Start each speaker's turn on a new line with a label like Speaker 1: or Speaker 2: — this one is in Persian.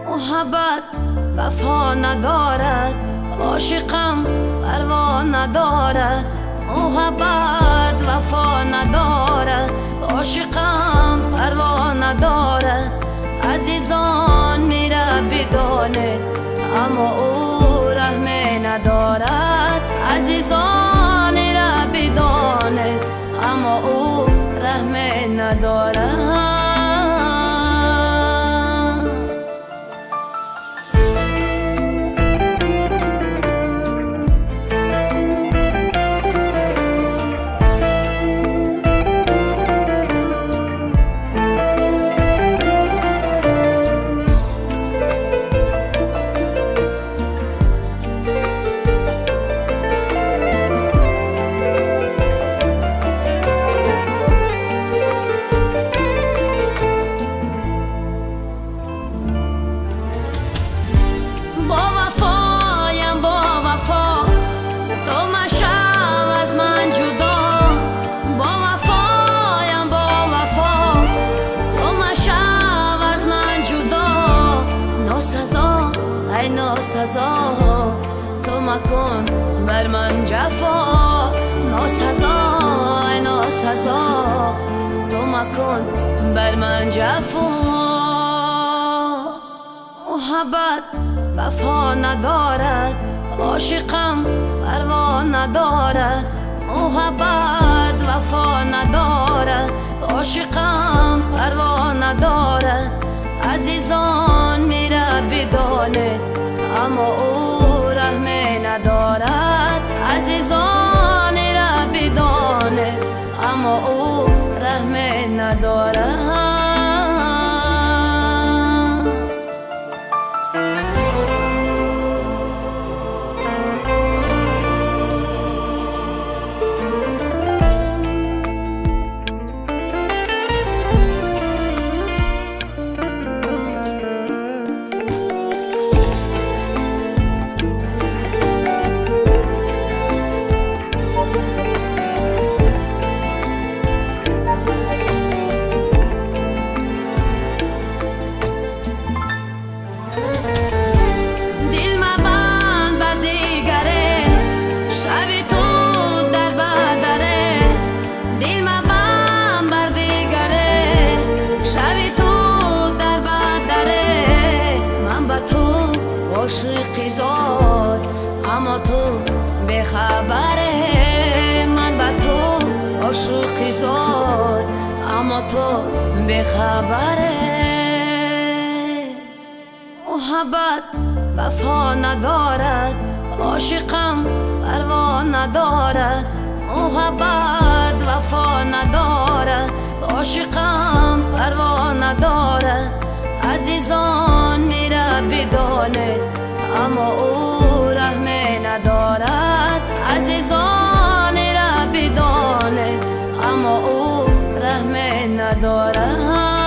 Speaker 1: محبت وفا ندارد، عاشقم پروا ندارد. محبت وفا ندارد، عاشقم پروا ندارد. عزیزان میره بدانه اما او رحم ندارد. عزیزان میره بدانه اما او رحم ندارد. ناسزا تو مکن بر من جفا، ناسزا ناسزا تو مکن بر من جفا. محبت وفا ندارد، عاشقم پروا ندارد. محبت وفا ندارد، عاشقم پروا ندارد. عزیزان میره بدانه اما او رحم ندارد. عزیزان میره بدانه اما او رحم ندارد. عاشقی زار اما تو بخبره، من بر تو عاشقی زار اما تو بخبره. محبت وفا ندارد، عاشقم پروا ندارد. محبت وفا ندارد، عاشقم پروا ندارد. عزیزان میره بدانه اما او رحم ندارد. عزیزان میره بدانه اما او رحم ندارد.